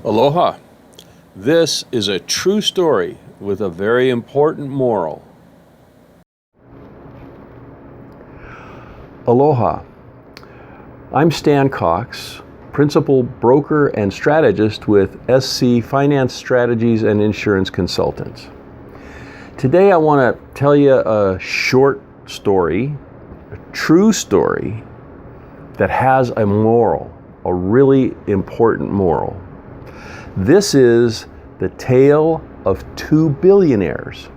Aloha. This is a true story with a very important moral. Aloha. I'm Stan Cox, Principal Broker and Strategist with SC Finance Strategies and Insurance Consultants. Today I want to tell you a short story, a true story that has a moral, a really important moral. This is the tale of two billionaires.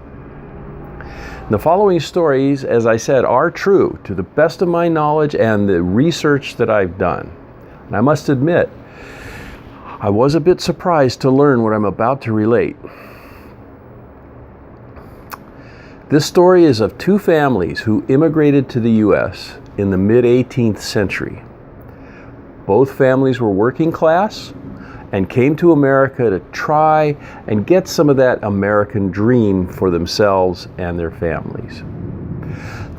The following stories, as I said, are true to the best of my knowledge and the research that I've done. And I must admit, I was a bit surprised to learn what I'm about to relate. This story is of two families who immigrated to the U.S. in the mid-18th century. Both families were working class and came to America to try and get some of that American dream for themselves and their families.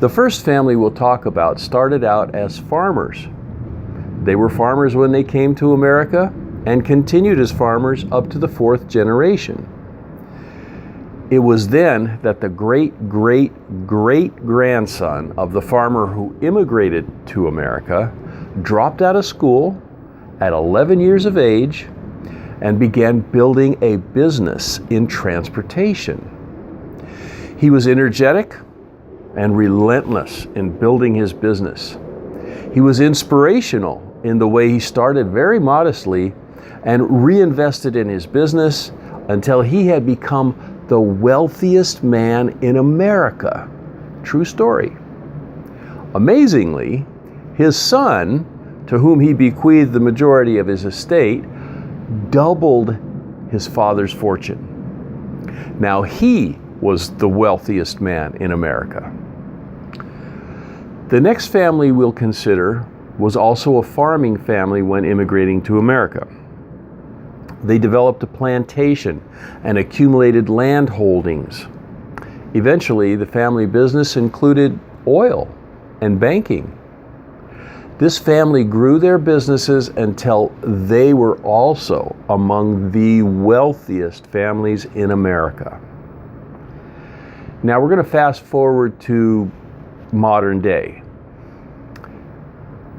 The first family we'll talk about started out as farmers. They were farmers when they came to America and continued as farmers up to the fourth generation. It was then that the great-great-great-grandson of the farmer who immigrated to America dropped out of school at 11 years of age and began building a business in transportation. He was energetic and relentless in building his business. He was inspirational in the way he started very modestly and reinvested in his business until he had become the wealthiest man in America. True story. Amazingly, his son, to whom he bequeathed the majority of his estate, doubled his father's fortune. Now he was the wealthiest man in America. The next family we'll consider was also a farming family when immigrating to America. They developed a plantation and accumulated land holdings. Eventually, the family business included oil and banking. This family grew their businesses until they were also among the wealthiest families in America. Now we're going to fast forward to modern day.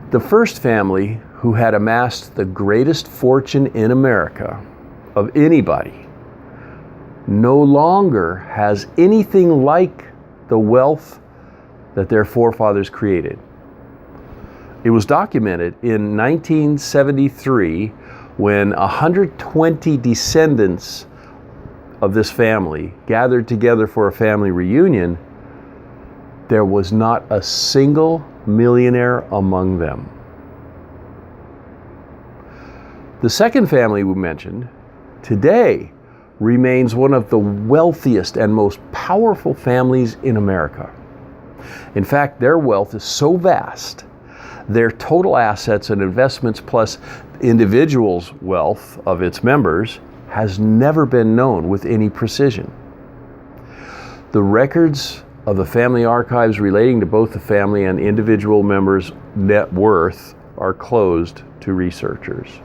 The first family who had amassed the greatest fortune in America of anybody no longer has anything like the wealth that their forefathers created. It was documented in 1973 when 120 descendants of this family gathered together for a family reunion. There was not a single millionaire among them. The second family we mentioned today remains one of the wealthiest and most powerful families in America. In fact, their wealth is so vast, their total assets and investments plus individuals' wealth of its members has never been known with any precision. The records of the family archives relating to both the family and individual members' net worth are closed to researchers.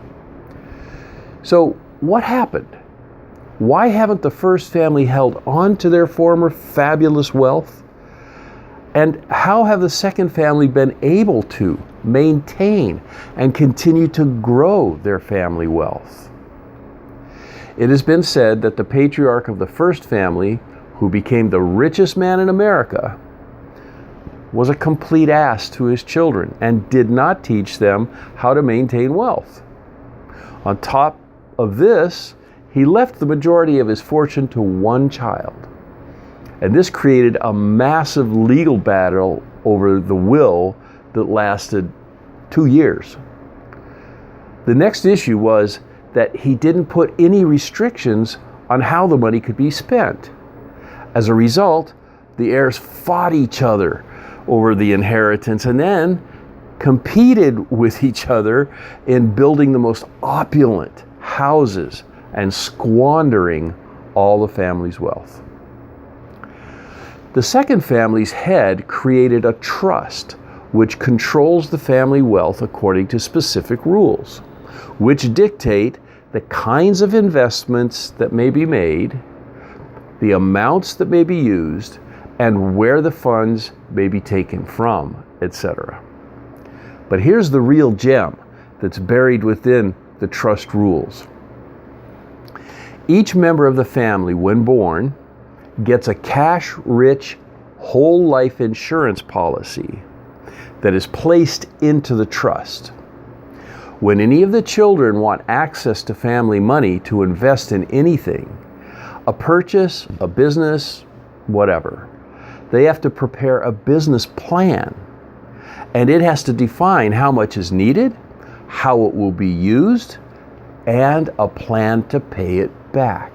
So what happened? Why haven't the first family held on to their former fabulous wealth? And how have the second family been able to maintain and continue to grow their family wealth? It has been said that the patriarch of the first family, who became the richest man in America, was a complete ass to his children and did not teach them how to maintain wealth. On top of this, he left the majority of his fortune to one child. And this created a massive legal battle over the will that lasted 2 years. The next issue was that he didn't put any restrictions on how the money could be spent. As a result, the heirs fought each other over the inheritance and then competed with each other in building the most opulent houses and squandering all the family's wealth. The second family's head created a trust which controls the family wealth according to specific rules, which dictate the kinds of investments that may be made, the amounts that may be used, and where the funds may be taken from, etc. But here's the real gem that's buried within the trust rules. Each member of the family, when born, gets a cash-rich whole life insurance policy that is placed into the trust. When any of the children want access to family money to invest in anything, a purchase, a business, whatever, they have to prepare a business plan, and it has to define how much is needed, how it will be used, and a plan to pay it back.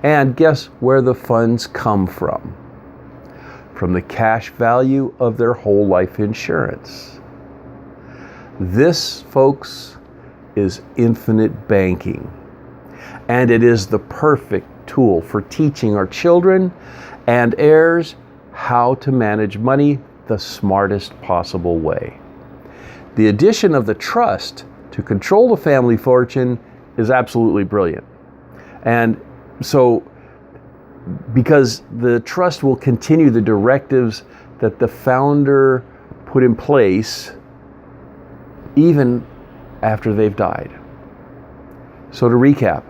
And guess where the funds come from? From the cash value of their whole life insurance. This, folks, is infinite banking. And it is the perfect tool for teaching our children and heirs how to manage money the smartest possible way. The addition of the trust to control the family fortune is absolutely brilliant. And so, because the trust will continue the directives that the founder put in place even after they've died. So to recap,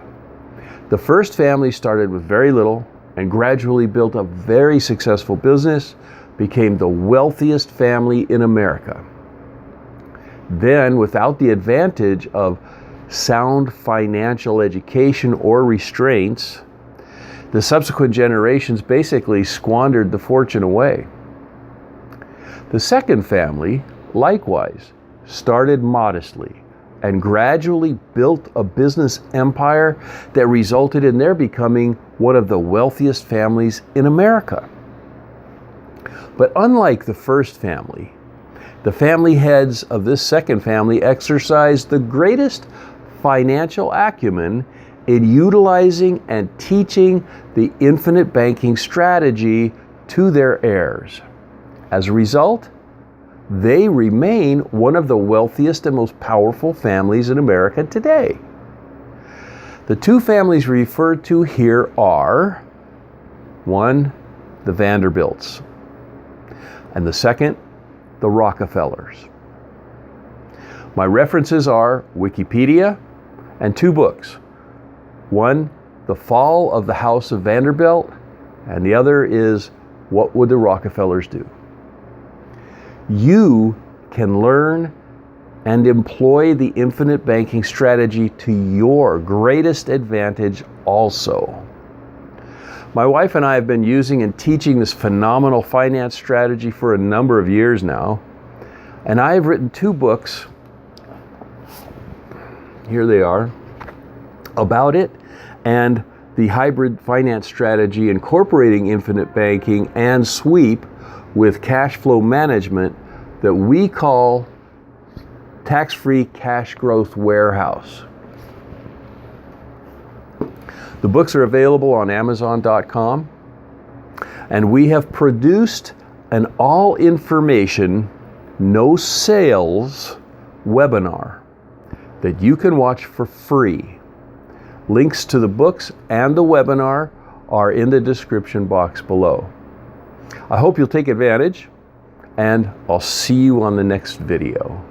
the first family started with very little and gradually built a very successful business, became the wealthiest family in America. Then, without the advantage of sound financial education or restraints, the subsequent generations basically squandered the fortune away. The second family, likewise, started modestly and gradually built a business empire that resulted in their becoming one of the wealthiest families in America. But unlike the first family, the family heads of this second family exercised the greatest financial acumen in utilizing and teaching the infinite banking strategy to their heirs. As a result, they remain one of the wealthiest and most powerful families in America today. The two families referred to here are, one, the Vanderbilts, and the second, the Rockefellers. My references are Wikipedia and two books. One, The Fall of the House of Vanderbilt, and the other is What Would the Rockefellers Do? You can learn and employ the infinite banking strategy to your greatest advantage also. My wife and I have been using and teaching this phenomenal finance strategy for a number of years now, and I have written two books, here they are, about it, and the hybrid finance strategy incorporating infinite banking and sweep with cash flow management that we call Tax-Free Cash Growth Warehouse. The books are available on Amazon.com, and we have produced an all-information, no sales webinar that you can watch for free. Links to the books and the webinar are in the description box below. I hope you'll take advantage, and I'll see you on the next video.